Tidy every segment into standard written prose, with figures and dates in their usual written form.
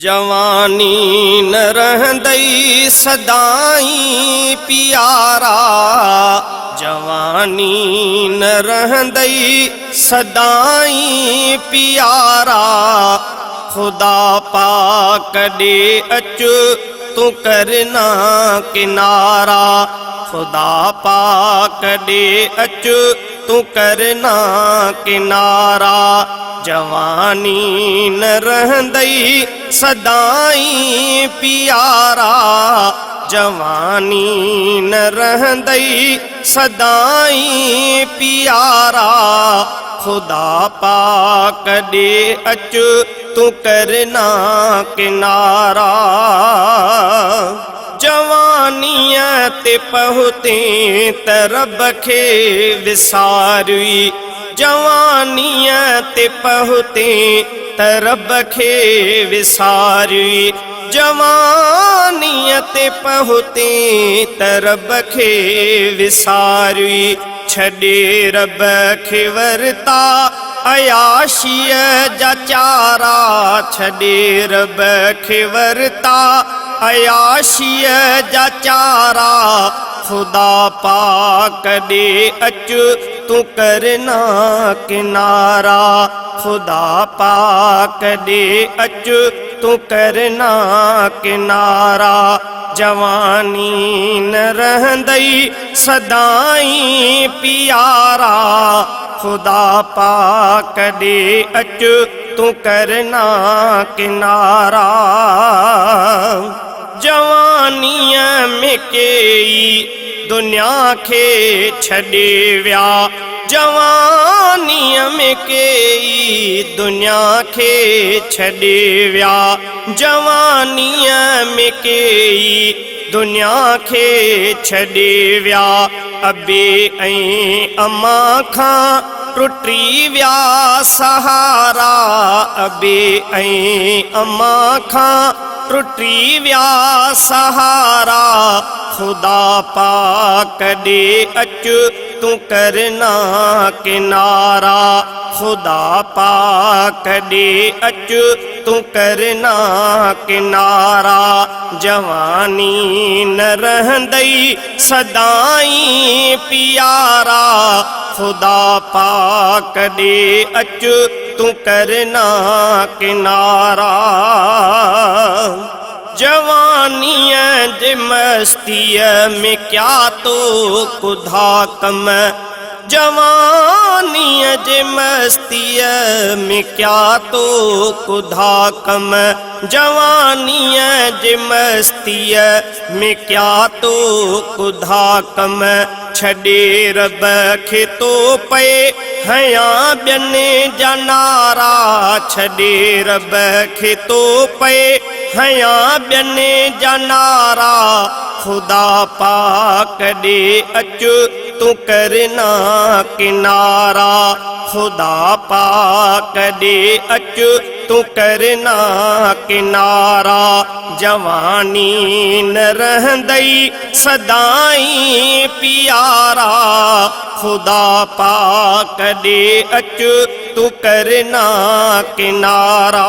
जवानी न रहंदई सदाई प्यारा, जवानी न रहंदई सदाई प्यारा। खुदा पाक दे अच तू करना किनारा, खुदा पाक दे अच तू करना किनारा। जवानी न रहंदई सदाई प्यारा, जवानी न रहंदई सदाई प्यारा। खुदा पाक दे अच तू करना किनारा। जवानिया ते पहुते तरब खे विसारी, जवानिया ते पहुते तरब खे विसारी। जवानिया ते पहुते तरब खे विसारी। छॾे रब खे वरता अयाशीअ जा चारा, छॾे रब खे वरता अयाशीअ जा चारा। खुदा पाक दे अच तू करना किनारा, खुदा पाक दे अच तू करना किनारा। जवानी न रहंदई सदाई प्यारा, खुदा पाक दे अच तू करना किनारा। जवानिया में केई दुनिया खे छॾे विया, जवानिया में केई दुनिया खे छॾे विया। जवानिया में केई दुनिया खे छॾे विया। अबे ऐं अम्मा खां टुटी विया सहारा, अबे ऐं अम्मा खां टुटी विया सहारा। खुदा पाक दे अच तू करना किनारा, खुदा पाक दे अच तू करना किनारा। जवानी न रहंदई सदाई प्यारा, खुदा पाक दे अच तू करना किनारा। जवानिया जे मस्तीअ में क्या तो कुधा कम, जवानिया जे मस्तीअ में क्या तो कुधा कम। जवानिया जे मस्तीअ में क्या तो कुधा कम। छॾे रब खे तो पे हया ॿियनि जा नारा, छॾे रब खे तो पे हया ॿियनि जा नारा। खुदा पाक दे अच तू करना किनारा, खुदा पाक दे अच तू करना किनारा। जवानी न रहंदई सदाई प्यारा, खुदा पाक दे अच तू करना किनारा।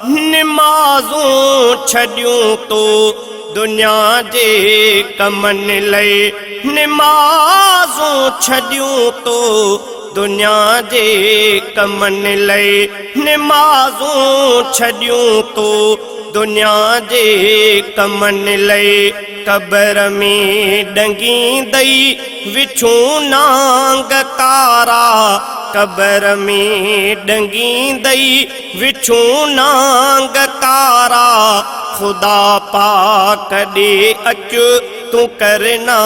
निमाज़ूं छॾियूं तो दुनिया जे कमनि लई, निमाज़ूं छॾियूं तो दुनिया जे कमनि लई। निमाज़ूं छॾियूं तो दुनिया जे कमनि लई। कब्र में डंगींदई विछूं नांग तारा, कब्र में डंगींदई विछूं नांग तारा। खुदा पाक दे अच तू करना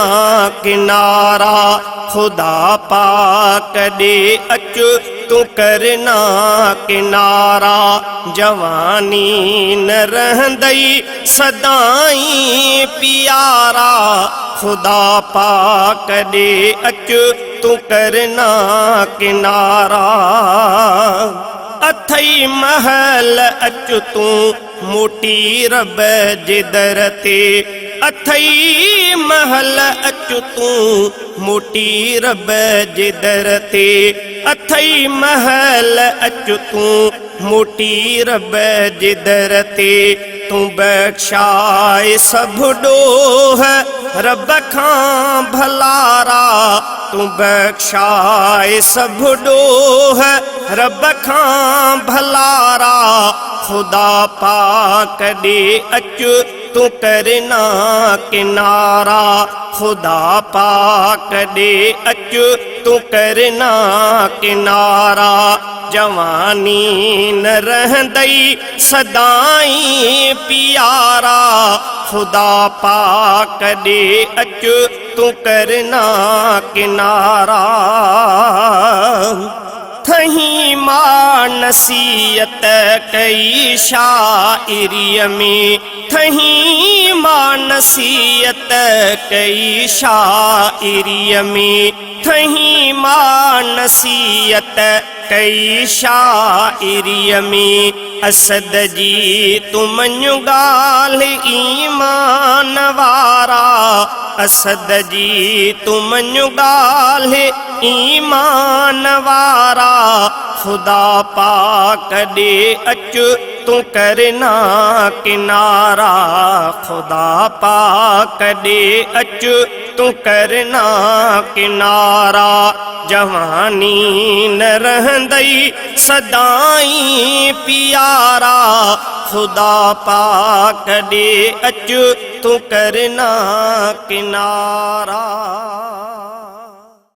किनारा, खुदा पाक दे अच तू करना किनारा। जवानी न रहंदई सदाई प्यारा, खुदा पाक दे अच तू करना किनारा। अथई महल अच तू मोटी रब जे दर ते, अथई महल अच तू मोटी रब जे दर ते अथई महल अच तू मोटी रब जे दर ते तू बख्शाए सब डोह रब खां भलारा तू बख्शाए सब डोह रब खां भलारा खुदा पाक दे अच तू करना किनारा खुदा पाक दे अच तू करना किनारा जवानी न रहंदई सदाई प्यारा खुदा पाक दे अच तू करना किनारा थही मां नसीहत कई शाइरी में थही मां नसीहत कई शाइरी में थही मां नसीहत कई शाइरी में असद जी तुम गाल ईमान वारा असद जी तुम गाल ईमान वारा खुदा पाक दे अच तू करना किनारा खुदा पाक दे अच तू करना किनारा जवानी न रहंदई सदाई प्यारा खुदा पाक दे अच तू करना किनारा।